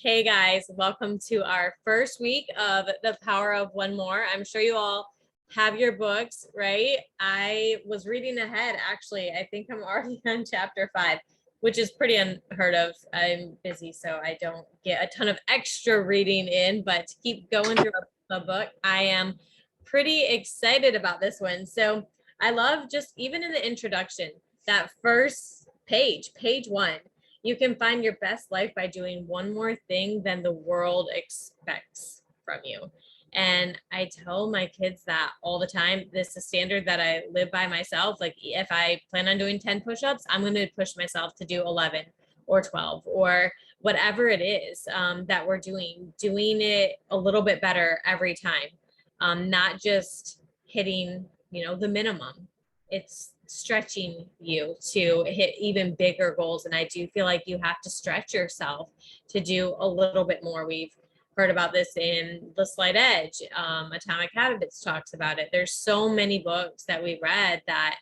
Hey guys, welcome to our first week of The Power of One More. I'm sure you all have your books, right? I was reading ahead, actually. I think I'm already on chapter 5, which is pretty unheard of. I'm busy, so I don't get a ton of extra reading in, but to keep going through a book, I am pretty excited about this one. So I love just even in the introduction, that first page 1. You can find your best life by doing one more thing than the world expects from you. And I tell my kids that all the time. This is a standard that I live by myself. Like if I plan on doing 10 push-ups, I'm going to push myself to do 11 or 12 or whatever it is that we're doing it a little bit better every time. Not just hitting, the minimum. It's stretching you to hit even bigger goals. And I do feel like you have to stretch yourself to do a little bit more. We've heard about this in The Slight Edge. Atomic Habits talks about it. There's so many books that we read that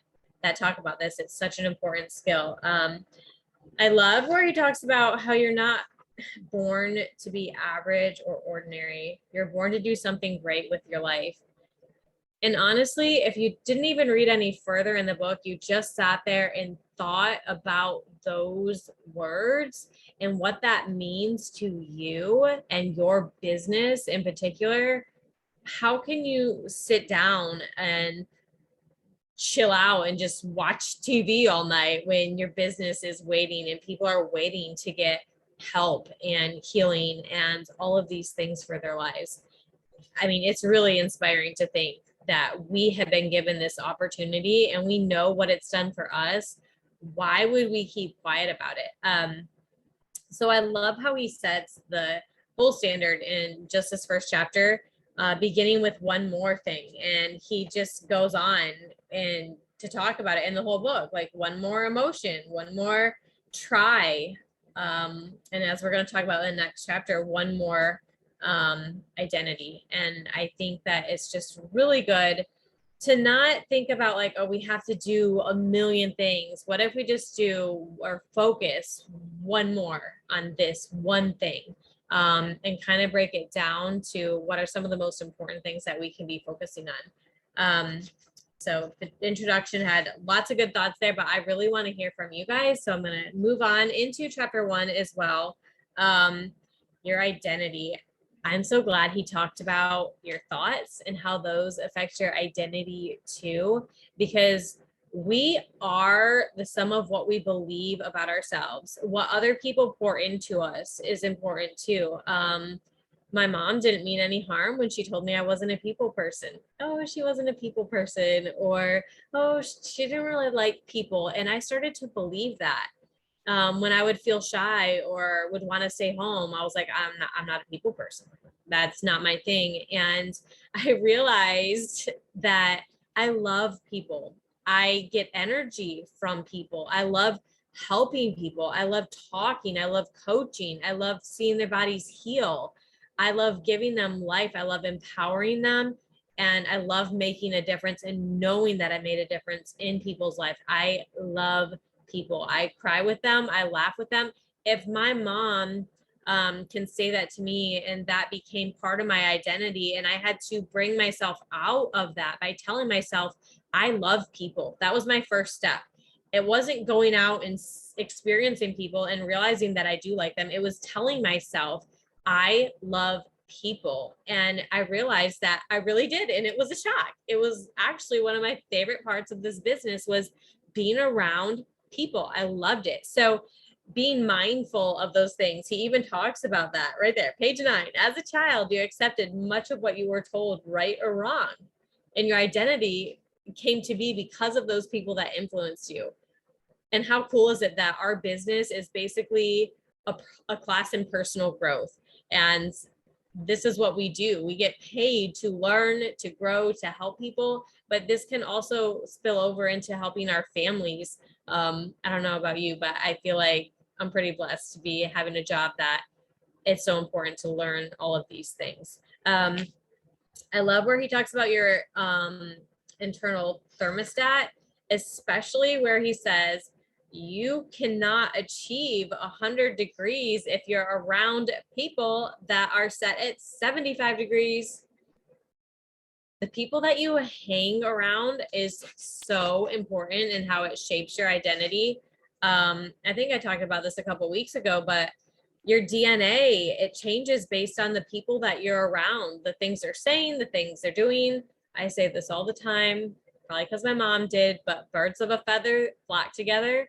talk about this. It's such an important skill. I love where he talks about how you're not born to be average or ordinary. You're born to do something great with your life. And honestly, if you didn't even read any further in the book, you just sat there and thought about those words and what that means to you and your business in particular, how can you sit down and chill out and just watch TV all night when your business is waiting and people are waiting to get help and healing and all of these things for their lives? I mean, it's really inspiring to think that we have been given this opportunity and we know what it's done for us. Why would we keep quiet about it? So I love how he sets the gold standard in just this first chapter, beginning with one more thing. And he just goes on and to talk about it in the whole book, like one more emotion, one more try. And as we're going to talk about in the next chapter, one more identity. And I think that it's just really good to not think about like, oh, we have to do a million things. What if we just do or focus one more on this one thing, and kind of break it down to what are some of the most important things that we can be focusing on. So the introduction had lots of good thoughts there, but I really want to hear from you guys. So I'm going to move on into chapter 1 as well. Your identity. I'm so glad he talked about your thoughts and how those affect your identity too, because we are the sum of what we believe about ourselves. What other people pour into us is important too. My mom didn't mean any harm when she told me I wasn't a people person. Oh, she wasn't a people person, or oh, she didn't really like people. And I started to believe that. When I would feel shy or would want to stay home, I was like, I'm not a people person. That's not my thing. And I realized that I love people. I get energy from people. I love helping people. I love talking. I love coaching. I love seeing their bodies heal. I love giving them life. I love empowering them. And I love making a difference and knowing that I made a difference in people's life. I love people. I cry with them. I laugh with them. If my mom can say that to me and that became part of my identity, and I had to bring myself out of that by telling myself, I love people. That was my first step. It wasn't going out and experiencing people and realizing that I do like them. It was telling myself, I love people. And I realized that I really did. And it was a shock. It was actually one of my favorite parts of this business was being around people. I loved it. So being mindful of those things. He even talks about that right there, page 9. As a child, you accepted much of what you were told, right or wrong. And your identity came to be because of those people that influenced you. And how cool is it that our business is basically a class in personal growth? And this is what we do. We get paid to learn, to grow, to help people, but this can also spill over into helping our families. I don't know about you, but I feel like I'm pretty blessed to be having a job that it's so important to learn all of these things. I love where he talks about your internal thermostat, especially where he says you cannot achieve 100 degrees if you're around people that are set at 75 degrees. The people that you hang around is so important in how it shapes your identity. I think I talked about this a couple weeks ago, but your DNA, it changes based on the people that you're around, the things they're saying, the things they're doing. I say this all the time, probably because my mom did, but birds of a feather flock together.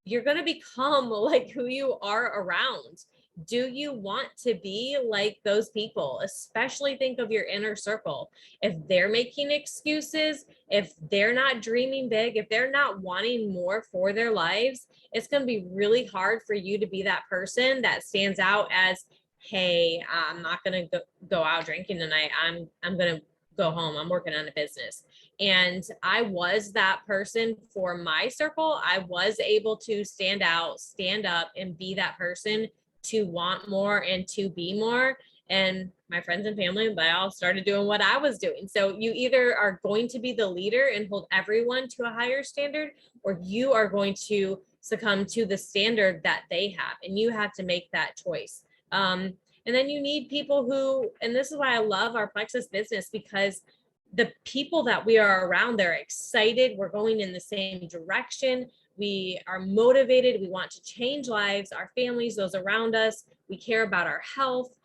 You're going to become like who you are around. Do you want to be like those people? Especially think of your inner circle. If they're making excuses, if they're not dreaming big, if they're not wanting more for their lives, it's going to be really hard for you to be that person that stands out as, hey, I'm not going to go out drinking tonight. I'm going to go home. I'm working on a business. And I was that person for my circle. I was able to stand out, stand up, and be that person to want more and to be more. And my friends and family, they all started doing what I was doing. So you either are going to be the leader and hold everyone to a higher standard, or you are going to succumb to the standard that they have. And you have to make that choice. And then you need people who, and this is why I love our Plexus business, because the people that we are around, they're excited. We're going in the same direction. We are motivated. We want to change lives, our families, those around us. We care about our health,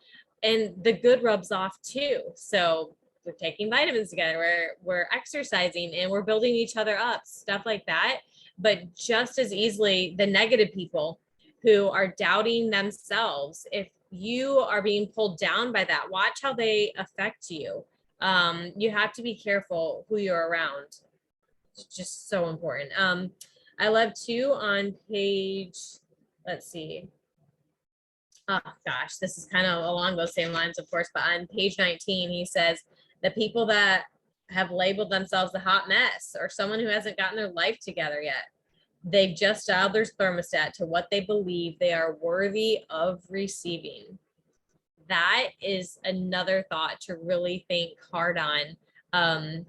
and the good rubs off too. So we're taking vitamins together, we're exercising, and we're building each other up, stuff like that. But just as easily, the negative people who are doubting themselves, if you are being pulled down by that, watch how they affect you. You have to be careful who you're around. It's just so important. I love too on page, let's see. Oh gosh, this is kind of along those same lines, of course, but on page 19, he says, the people that have labeled themselves a hot mess or someone who hasn't gotten their life together yet, they've just dialed their thermostat to what they believe they are worthy of receiving. That is another thought to really think hard on.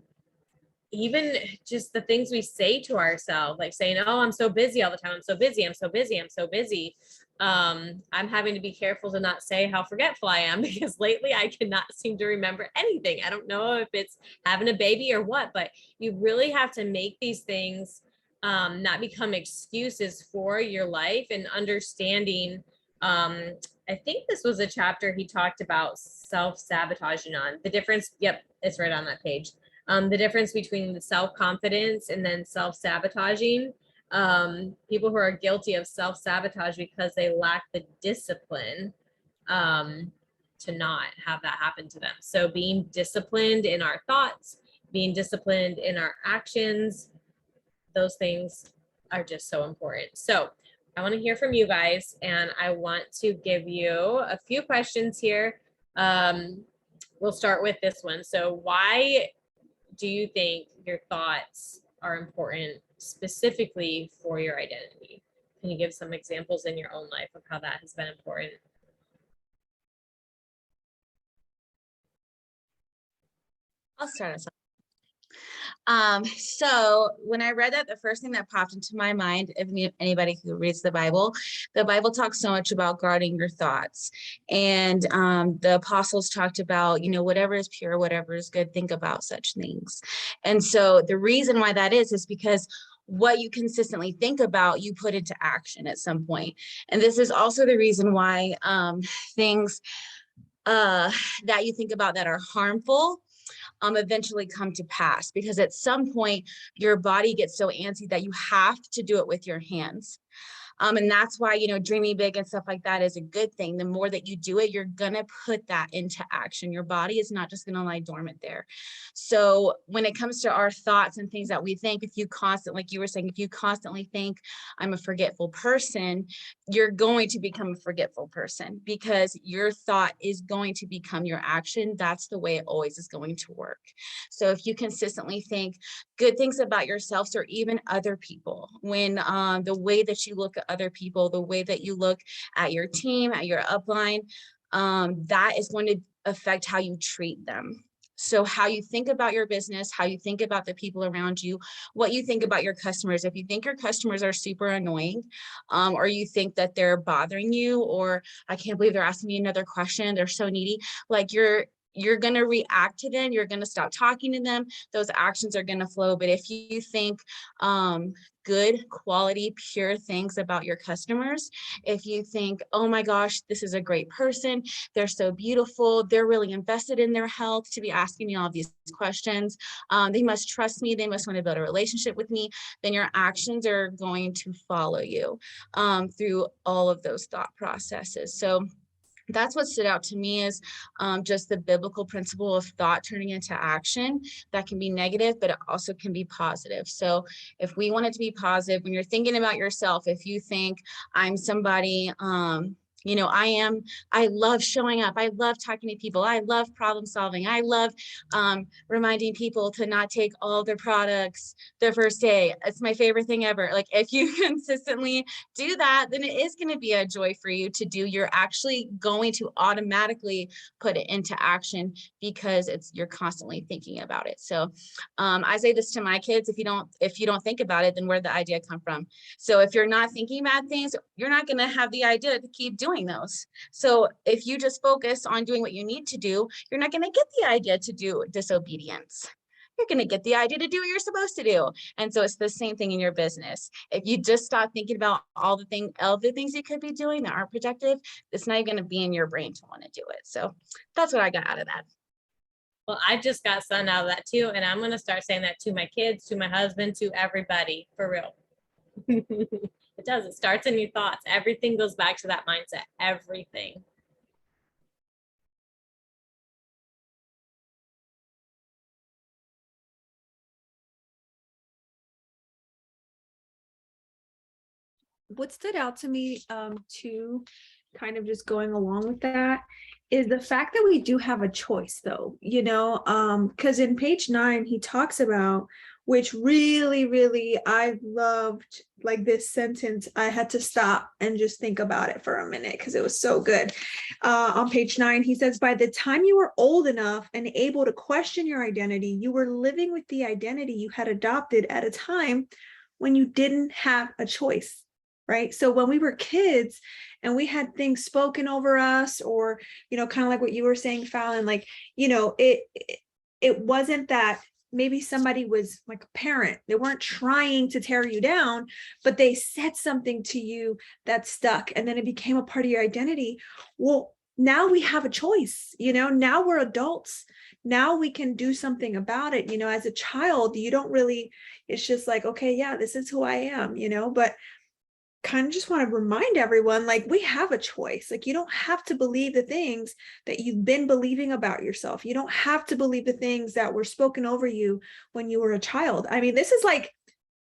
Even just the things we say to ourselves, like saying, oh, I'm so busy all the time. I'm so busy. I'm so busy. I'm so busy. I'm having to be careful to not say how forgetful I am, because lately I cannot seem to remember anything. I don't know if it's having a baby or what, but you really have to make these things not become excuses for your life, and understanding. I think this was a chapter he talked about self-sabotaging on the difference. Yep, it's right on that page. The difference between the self-confidence and then self-sabotaging. People who are guilty of self-sabotage because they lack the discipline to not have that happen to them. So being disciplined in our thoughts, being disciplined in our actions, those things are just so important. So I want to hear from you guys, and I want to give you a few questions here. We'll start with this one. So why do you think your thoughts are important specifically for your identity? Can you give some examples in your own life of how that has been important? I'll start us off. So when I read that, the first thing that popped into my mind, if anybody who reads the Bible talks so much about guarding your thoughts. And the apostles talked about, whatever is pure, whatever is good, think about such things. And so the reason why that is because what you consistently think about, you put into action at some point. And this is also the reason why things that you think about that are harmful eventually come to pass, because at some point your body gets so antsy that you have to do it with your hands. And that's why, dreaming big and stuff like that is a good thing. The more that you do it, you're going to put that into action. Your body is not just going to lie dormant there. So when it comes to our thoughts and things that we think, if you constantly, like you were saying, if you constantly think I'm a forgetful person, you're going to become a forgetful person, because your thought is going to become your action. That's the way it always is going to work. So if you consistently think good things about yourselves or even other people, when the way that you look at other people, the way that you look at your team, at your upline, that is going to affect how you treat them. So how you think about your business, how you think about the people around you, what you think about your customers. If you think your customers are super annoying, or you think that they're bothering you, or I can't believe they're asking me another question, they're so needy, like you're going to react to them. You're going to stop talking to them. Those actions are going to flow. But if you think good quality, pure things about your customers, if you think, oh my gosh, this is a great person, they're so beautiful, they're really invested in their health to be asking me all these questions, they must trust me, they must want to build a relationship with me, then your actions are going to follow you through all of those thought processes. So that's what stood out to me, is just the biblical principle of thought turning into action. That can be negative, but it also can be positive. So if we want it to be positive, when you're thinking about yourself, if you think I'm somebody, I love showing up. I love talking to people. I love problem solving. I love reminding people to not take all their products their first day. It's my favorite thing ever. Like if you consistently do that, then it is going to be a joy for you to do. You're actually going to automatically put it into action because you're constantly thinking about it. So I say this to my kids: if you don't think about it, then where'd the idea come from? So if you're not thinking about things, you're not going to have the idea to keep doing those. So if you just focus on doing what you need to do, you're not going to get the idea to do disobedience. You're going to get the idea to do what you're supposed to do. And so it's the same thing in your business. If you just stop thinking about all the things you could be doing that aren't productive, it's not even going to be in your brain to want to do it. So that's what I got out of that. Well, I just got something out of that too. And I'm going to start saying that to my kids, to my husband, to everybody, for real. It does. It starts in your thoughts. Everything goes back to that mindset. Everything. What stood out to me too, kind of just going along with that, is the fact that we do have a choice, though, because in page 9 he talks about, which really I loved, like this sentence. I had to stop and just think about it for a minute because it was so good. On page 9 he says, by the time you were old enough and able to question your identity, you were living with the identity you had adopted at a time when you didn't have a choice. Right. So when we were kids and we had things spoken over us, or, kind of like what you were saying, Fallon, like, it wasn't that maybe somebody was like a parent. They weren't trying to tear you down, but they said something to you that stuck, and then it became a part of your identity. Well, now we have a choice, now we're adults. Now we can do something about it. As a child, you don't really, it's just like, okay, yeah, this is who I am, but kind of just want to remind everyone, like, we have a choice. Like, you don't have to believe the things that you've been believing about yourself. You don't have to believe the things that were spoken over you when you were a child. I mean, this is like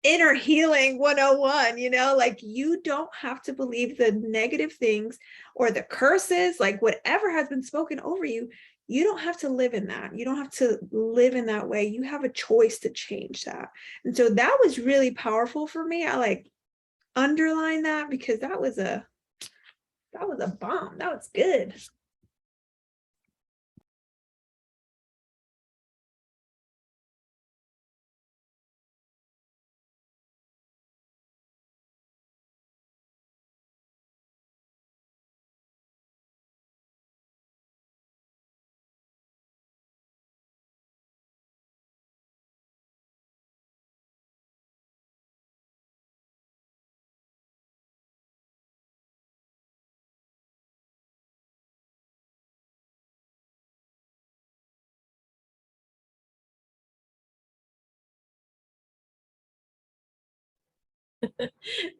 inner healing 101, like, you don't have to believe the negative things or the curses, like whatever has been spoken over you. You don't have to live in that. You don't have to live in that way. You have a choice to change that. And so that was really powerful for me. I underline that because that was a bomb. That was good.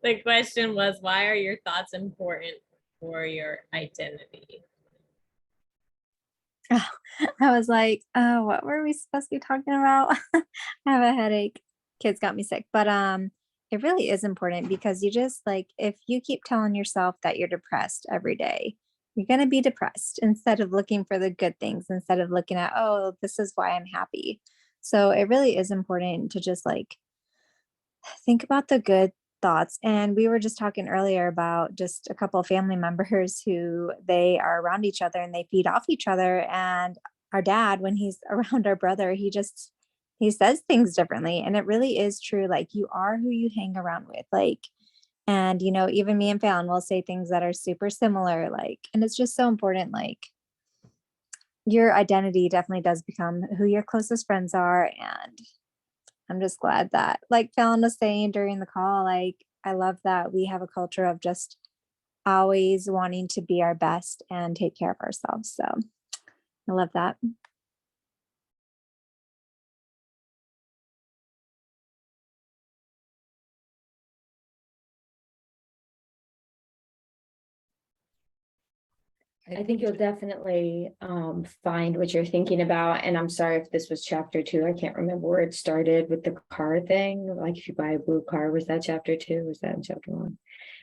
The question was, why are your thoughts important for your identity? I was like, what were we supposed to be talking about? I have a headache. Kids got me sick. But it really is important, because you just, like, if you keep telling yourself that you're depressed every day, you're going to be depressed instead of looking for the good things, instead of looking at, oh, this is why I'm happy. So it really is important to just, like, think about the good thoughts. And we were just talking earlier about just a couple of family members who they are around each other and they feed off each other. And our dad, when he's around our brother, he says things differently. And it really is true. Like, you are who you hang around with. Like, and even me and Fallon will say things that are super similar. Like, and it's just so important. Like, your identity definitely does become who your closest friends are. And I'm just glad that, like Fallon was saying during the call, like, I love that we have a culture of just always wanting to be our best and take care of ourselves. So I love that. I think you'll definitely find what you're thinking about. And I'm sorry if this was chapter 2. I can't remember where it started with the car thing. Like, if you buy a blue car, was that chapter 2? Was that in chapter 1?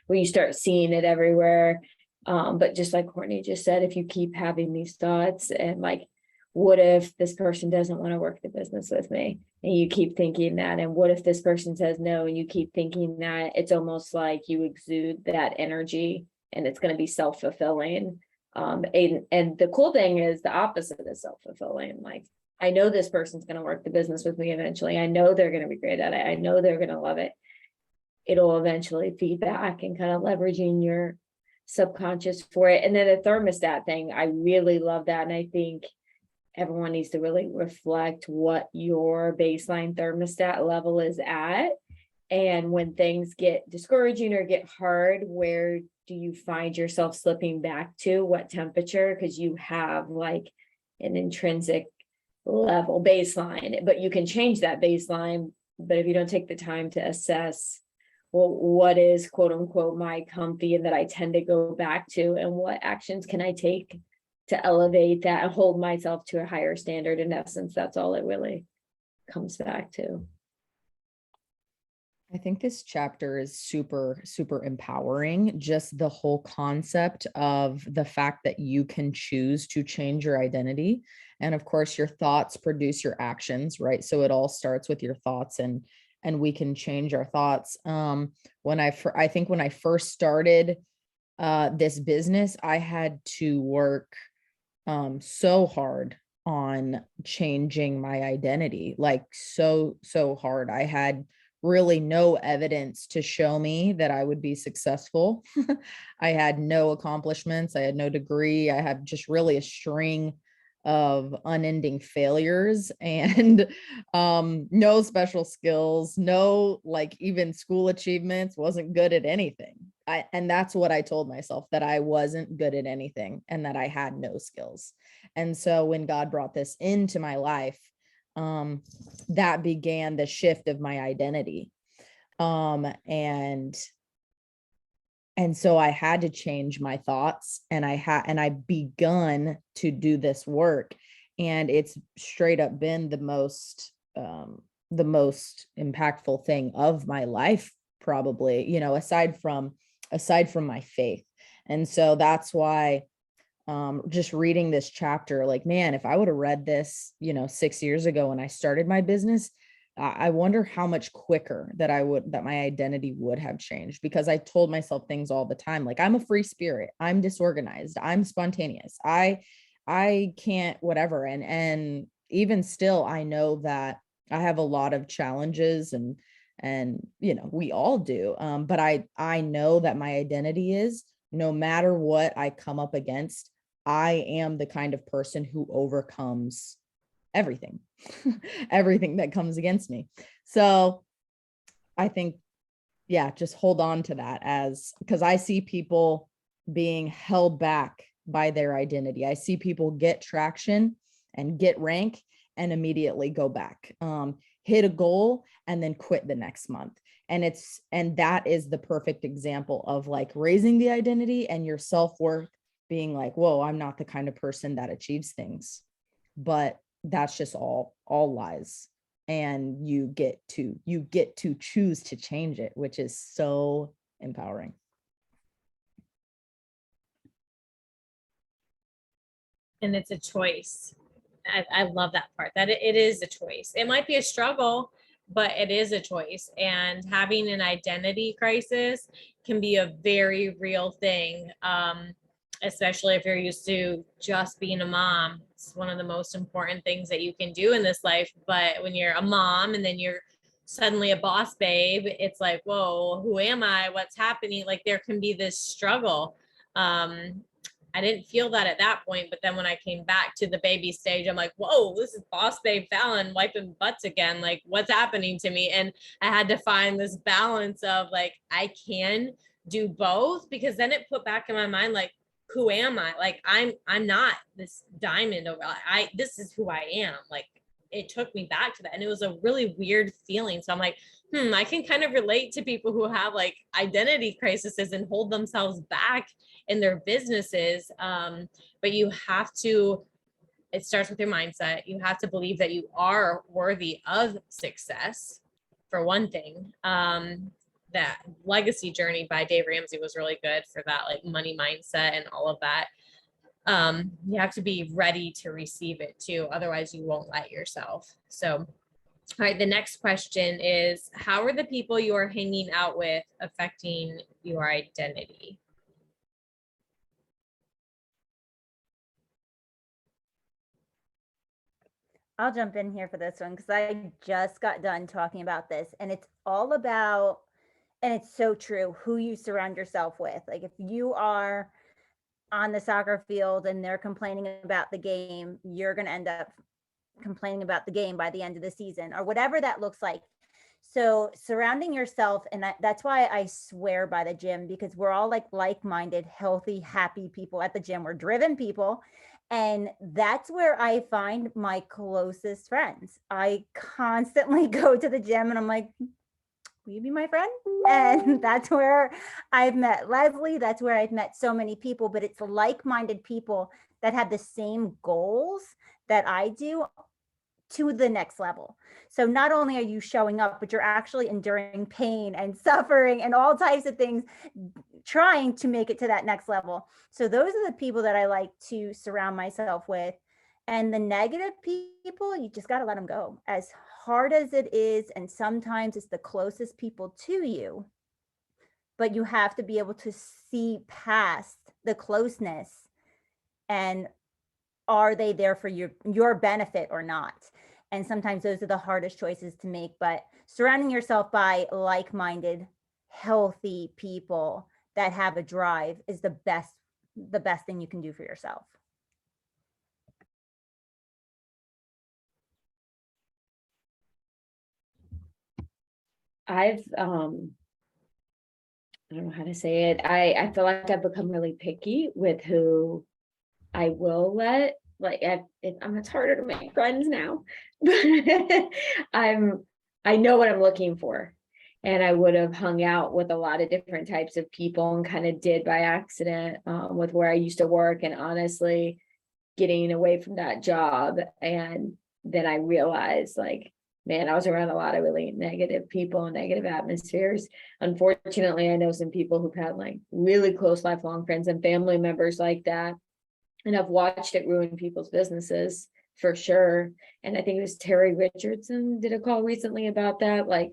Where you start seeing it everywhere. But just like Courtney just said, if you keep having these thoughts and like, what if this person doesn't want to work the business with me? And you keep thinking that, and what if this person says no, and you keep thinking that, it's almost like you exude that energy and it's going to be self-fulfilling. And the cool thing is the opposite is self-fulfilling. Like, I know this person's going to work the business with me eventually. I know they're going to be great at it. I know they're going to love it. It'll eventually feed back, and kind of leveraging your subconscious for it. And then the thermostat thing, I really love that. And I think everyone needs to really reflect what your baseline thermostat level is at. And when things get discouraging or get hard, where do you find yourself slipping back to? What temperature? Because you have like an intrinsic level baseline, but you can change that baseline. But if you don't take the time to assess, well, what is quote unquote my comfy and that I tend to go back to, and what actions can I take to elevate that and hold myself to a higher standard? In essence, that's all it really comes back to. I think this chapter is super, super empowering. Just the whole concept of the fact that you can choose to change your identity. And of course, your thoughts produce your actions, right? So it all starts with your thoughts, and we can change our thoughts. I think when I first started this business, I had to work so hard on changing my identity, like so hard. I had really no evidence to show me that I would be successful. I had no accomplishments. I had no degree. I had just really a string of unending failures and no special skills, no like even school achievements, wasn't good at anything. And that's what I told myself, that I wasn't good at anything and that I had no skills. And so when God brought this into my life, that began the shift of my identity. And so I had to change my thoughts, and I begun to do this work, and it's straight up been the most impactful thing of my life, probably, aside from my faith. And so that's why just reading this chapter, like, man, if I would have read this, 6 years ago when I started my business, I wonder how much quicker that my identity would have changed, because I told myself things all the time. Like, I'm a free spirit, I'm disorganized, I'm spontaneous, I can't, whatever. And even still, I know that I have a lot of challenges, and we all do. But I know that my identity is, no matter what I come up against, I am the kind of person who overcomes everything, everything that comes against me. So I think, yeah, just hold on to that, because I see people being held back by their identity. I see people get traction and get rank and immediately go back, hit a goal and then quit the next month. And that is the perfect example of like raising the identity and your self-worth being like, whoa, I'm not the kind of person that achieves things. But that's just all lies. And you get to choose to change it, which is so empowering. And it's a choice. I love that part, that it is a choice. It might be a struggle, but it is a choice. And having an identity crisis can be a very real thing. especially if you're used to just being a mom. It's one of the most important things that you can do in this life. But when you're a mom and then you're suddenly a boss babe, it's like, whoa, who am I? What's happening? Like there can be this struggle. I didn't feel that at that point, but then when I came back to the baby stage, I'm like, whoa, this is boss babe Fallon wiping butts again. Like what's happening to me? And I had to find this balance of like, I can do both, because then it put back in my mind, like, who am I? Like, I'm not this diamond over, this is who I am. Like, it took me back to that. And it was a really weird feeling. So I'm like, I can kind of relate to people who have like identity crises and hold themselves back in their businesses. But you have to, it starts with your mindset. You have to believe that you are worthy of success, for one thing. That Legacy Journey by Dave Ramsey was really good for that, like money mindset and all of that. You have to be ready to receive it too. Otherwise you won't let yourself. So, all right, the next question is, how are the people you are hanging out with affecting your identity? I'll jump in here for this one because I just got done talking about this, and it's all about, and it's so true, who you surround yourself with. Like if you are on the soccer field and they're complaining about the game, you're going to end up complaining about the game by the end of the season, or whatever that looks like. So surrounding yourself, and that's why I swear by the gym, because we're all like-minded, healthy, happy people at the gym. We're driven people. And that's where I find my closest friends. I constantly go to the gym and I'm like, will you be my friend? And that's where I've met Leslie. That's where I've met so many people, but it's like-minded people that have the same goals that I do to the next level. So not only are you showing up, but you're actually enduring pain and suffering and all types of things, trying to make it to that next level. So those are the people that I like to surround myself with. And the negative people, you just got to let them go, as hard as it is. And sometimes it's the closest people to you, but you have to be able to see past the closeness, and are they there for your benefit or not? And sometimes those are the hardest choices to make, but surrounding yourself by like-minded, healthy people that have a drive is the best thing you can do for yourself. I've I don't know how to say it. I feel like I've become really picky with who I will let, like, it's harder to make friends now. I know what I'm looking for. And I would have hung out with a lot of different types of people, and kind of did by accident with where I used to work, and honestly getting away from that job. And then I realized, like, man, I was around a lot of really negative people and negative atmospheres. Unfortunately, I know some people who've had like really close lifelong friends and family members like that. And I've watched it ruin people's businesses for sure. And I think it was Terry Richardson did a call recently about that. Like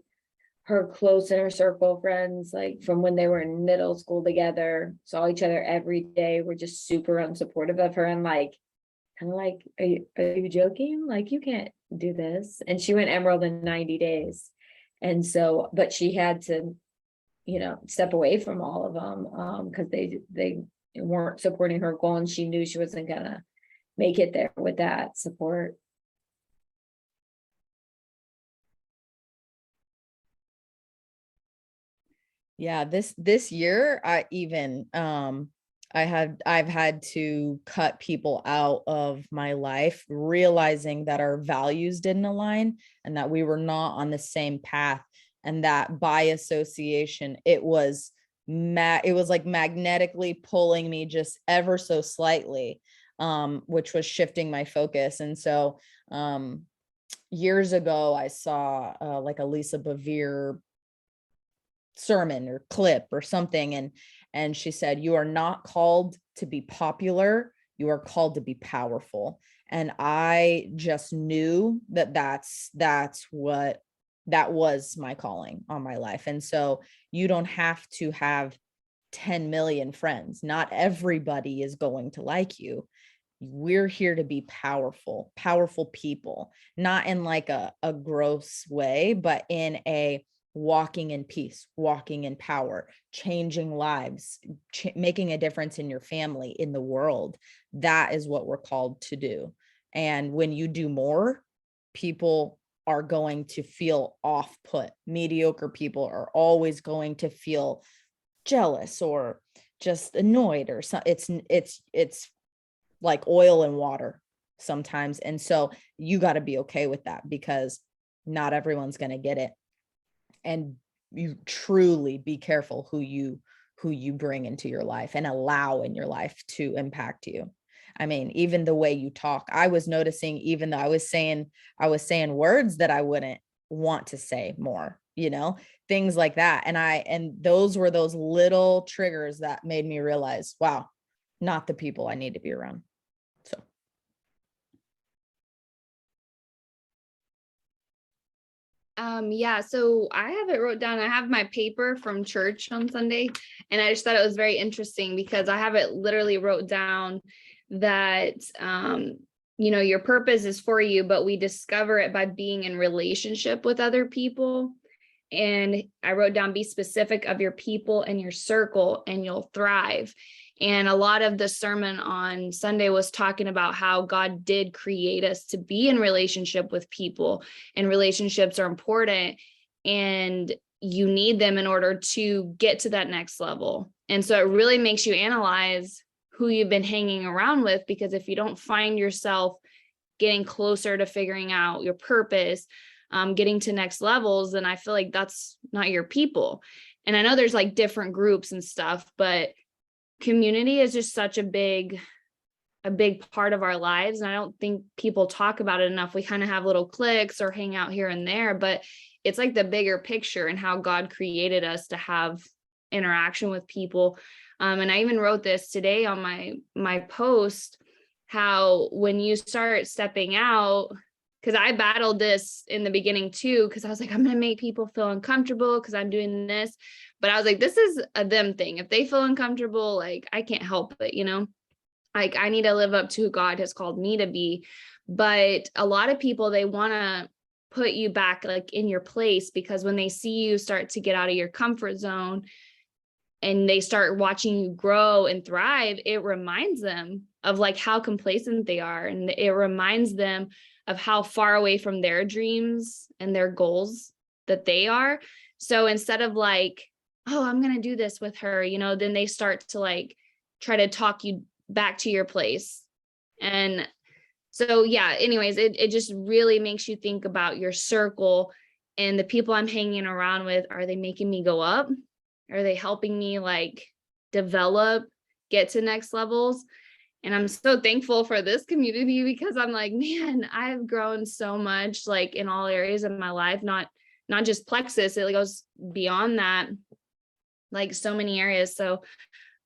her close inner circle friends, like from when they were in middle school together, saw each other every day, were just super unsupportive of her. And like, kind of like, are you joking? Like, you can't do this. And she went emerald in 90 days. And so, but she had to, step away from all of them because they weren't supporting her goal, and she knew she wasn't gonna make it there with that support. Yeah, this year I've had to cut people out of my life, realizing that our values didn't align and that we were not on the same path, and that by association it was like magnetically pulling me just ever so slightly, which was shifting my focus. And so years ago I saw like a Lisa Bevere sermon or clip or something, and she said, you are not called to be popular, you are called to be powerful. And I just knew that that was my calling on my life. And so you don't have to have 10 million friends. Not everybody is going to like you. We're here to be powerful people, not in like a gross way, but in a walking in peace, walking in power, changing lives, making a difference in your family, in the world. That is what we're called to do. And when you do more, people are going to feel off put. Mediocre people are always going to feel jealous or just annoyed or something. It's like oil and water sometimes. And so you got to be okay with that, because not everyone's going to get it. And you truly be careful who you bring into your life and allow in your life to impact you. I mean, even the way you talk, I was noticing, even though I was saying words that I wouldn't want to say more, things like that. And those were those little triggers that made me realize, wow, not the people I need to be around. So. Yeah, so I have it wrote down. I have my paper from church on Sunday, and I just thought it was very interesting because I have it literally wrote down that your purpose is for you, but we discover it by being in relationship with other people. And I wrote down, be specific of your people and your circle and you'll thrive. And a lot of the sermon on Sunday was talking about how God did create us to be in relationship with people, and relationships are important and you need them in order to get to that next level. And so it really makes you analyze who you've been hanging around with, because if you don't find yourself getting closer to figuring out your purpose, getting to next levels, then I feel like that's not your people. And I know there's like different groups and stuff, but community is just such a big part of our lives. And I don't think people talk about it enough. We kind of have little cliques or hang out here and there, but it's like the bigger picture and how God created us to have interaction with people. And I even wrote this today on my post, how when you start stepping out, because I battled this in the beginning too, because I was like, I'm going to make people feel uncomfortable because I'm doing this. But I was like, this is a them thing. If they feel uncomfortable, like I can't help it, like I need to live up to who God has called me to be. But a lot of people, they want to put you back like in your place, because when they see you start to get out of your comfort zone and they start watching you grow and thrive, it reminds them of like how complacent they are. And it reminds them of how far away from their dreams and their goals that they are. So instead of like, oh, I'm going to do this with her, then they start to like try to talk you back to your place. And so, yeah, anyways, it just really makes you think about your circle and the people I'm hanging around with. Are they making me go up? Are they helping me like develop, get to next levels? And I'm so thankful for this community, because I'm like, man, I've grown so much, like in all areas of my life, not just Plexus, it goes beyond that, like so many areas. So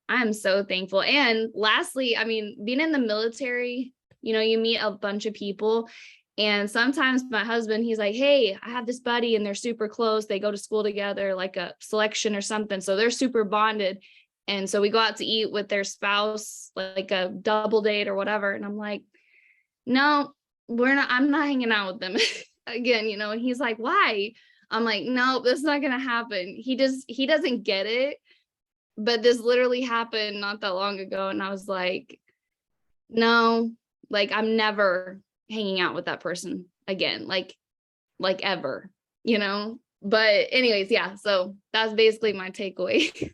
I'm so thankful. And lastly, I mean, being in the military, you meet a bunch of people, and sometimes my husband, he's like, hey, I have this buddy and they're super close. They go to school together, like a selection or something. So they're super bonded. And so we go out to eat with their spouse, like a double date or whatever. And I'm like, no, I'm not hanging out with them again, and he's like, why? I'm like, no, that's not going to happen. He doesn't get it. But this literally happened not that long ago. And I was like, no, like I'm never hanging out with that person again, like ever, but anyways, yeah. So that's basically my takeaway.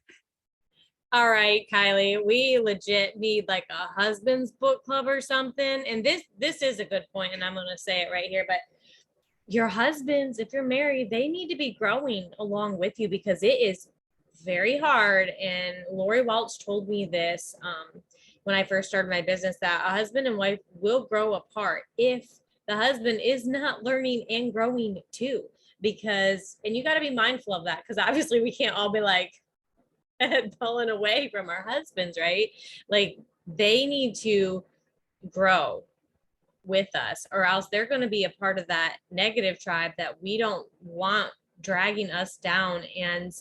All right, Kylie, we legit need like a husband's book club or something. And this is a good point, and I'm going to say it right here, but your husbands, if you're married, they need to be growing along with you, because it is very hard. And Lori Welch told me this when I first started my business, that a husband and wife will grow apart if the husband is not learning and growing too, and you got to be mindful of that, because obviously we can't all be like pulling away from our husbands, right? Like they need to grow with us, or else they're going to be a part of that negative tribe that we don't want dragging us down. And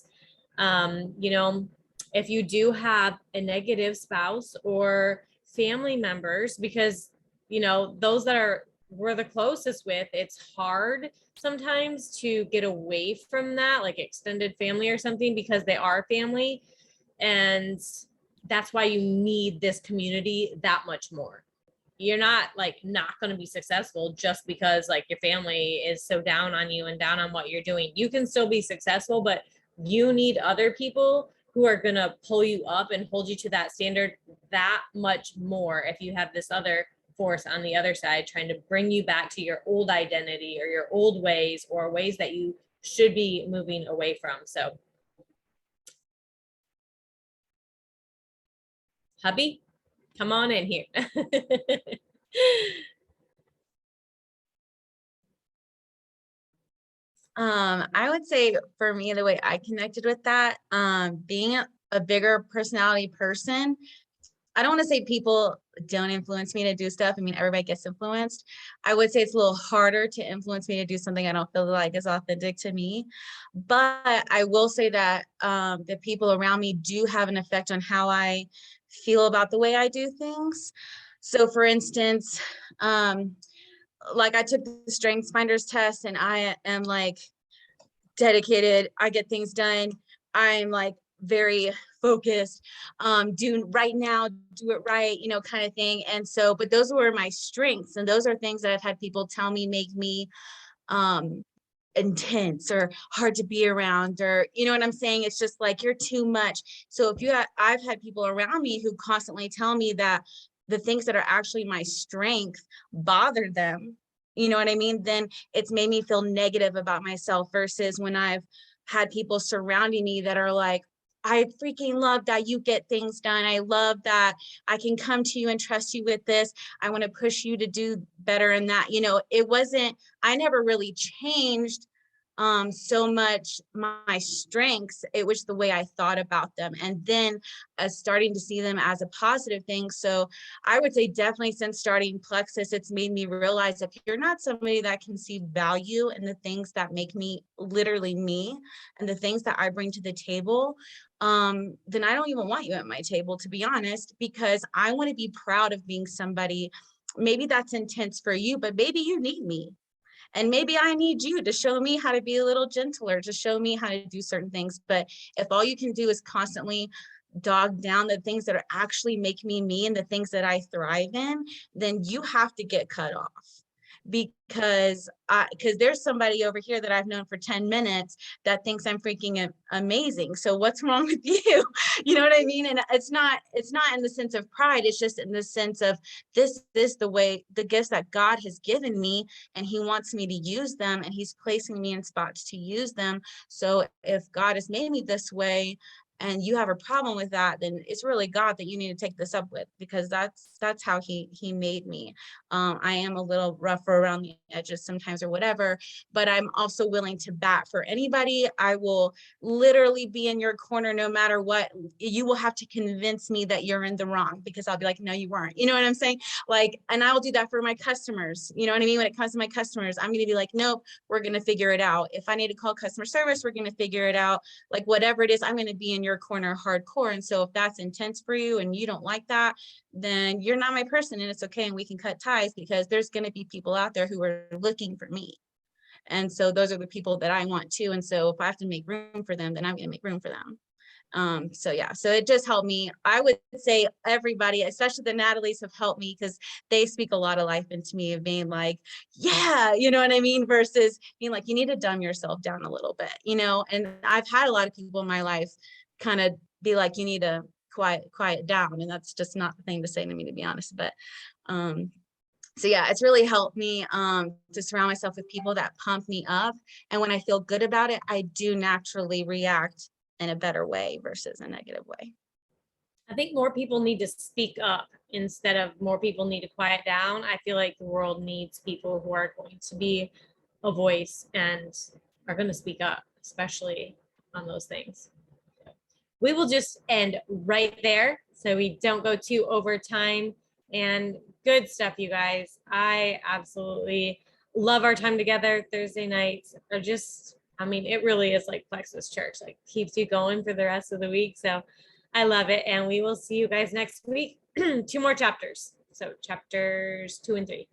if you do have a negative spouse or family members, because, you know, those that we're the closest with, it's hard sometimes to get away from that, like extended family or something, because they are family. And that's why you need this community that much more. You're not going to be successful just because like your family is so down on you and down on what you're doing. You can still be successful, but you need other people who are going to pull you up and hold you to that standard that much more if you have this other force on the other side trying to bring you back to your old identity or your old ways or ways that you should be moving away from. So, hubby, come on in here. I would say for me, the way I connected with that, being a bigger personality person, I don't want to say people don't influence me to do stuff. I mean, everybody gets influenced. I would say it's a little harder to influence me to do something I don't feel like is authentic to me. But I will say that the people around me do have an effect on how I feel about the way I do things. So for instance, like I took the Strengths Finders test and I am like dedicated. I get things done. I'm like very focused, do right now, do it right, you know, kind of thing. And so, but those were my strengths. And those are things that I've had people tell me make me intense or hard to be around, or, you know what I'm saying? It's just like, you're too much. So if I've had people around me who constantly tell me that the things that are actually my strength bother them, you know what I mean? Then it's made me feel negative about myself, versus when I've had people surrounding me that are like, I freaking love that you get things done. I love that I can come to you and trust you with this. I want to push you to do better in that. You know, I never really changed so much my strengths. It was the way I thought about them, and then starting to see them as a positive thing. So I would say definitely since starting Plexus, it's made me realize if you're not somebody that can see value in the things that make me literally me and the things that I bring to the table, then I don't even want you at my table, to be honest, because I want to be proud of being somebody. Maybe that's intense for you, but maybe you need me. And maybe I need you to show me how to be a little gentler, to show me how to do certain things. But if all you can do is constantly dog down the things that are actually make me me and the things that I thrive in, then you have to get cut off. Because there's somebody over here that I've known for 10 minutes that thinks I'm freaking amazing. So what's wrong with you? You know what I mean? And it's not in the sense of pride. It's just in the sense of this the way, the gifts that God has given me, and he wants me to use them, and he's placing me in spots to use them. So if God has made me this way, and you have a problem with that, then it's really God that you need to take this up with, because that's how he made me. I am a little rougher around the edges sometimes or whatever, but I'm also willing to bat for anybody. I will literally be in your corner no matter what. You will have to convince me that you're in the wrong, because I'll be like, no, you weren't. You know what I'm saying? Like, and I will do that for my customers. You know what I mean? When it comes to my customers, I'm going to be like, nope, we're going to figure it out. If I need to call customer service, we're going to figure it out. Like, whatever it is, I'm going to be in your corner hardcore. And so if that's intense for you and you don't like that, then you're not my person, and it's okay, and we can cut ties, because there's going to be people out there who are looking for me. And so those are the people that I want too. And so if I have to make room for them, then I'm going to make room for them. So yeah, so it just helped me. I would say everybody, especially the Natalies, have helped me, because they speak a lot of life into me, of being like, yeah, you know what I mean? Versus being like, you need to dumb yourself down a little bit, you know? And I've had a lot of people in my life kind of be like, you need to quiet down. And that's just not the thing to say to me, to be honest. But so yeah, it's really helped me to surround myself with people that pump me up. And when I feel good about it, I do naturally react in a better way versus a negative way. I think more people need to speak up instead of more people need to quiet down. I feel like the world needs people who are going to be a voice and are going to speak up, especially on those things. We will just end right there so we don't go too over time. And good stuff, you guys. I absolutely love our time together. Thursday nights are just, I mean, it really is like Plexus Church, like keeps you going for the rest of the week. So I love it. And we will see you guys next week. 2 more chapters. So chapters 2 and 3.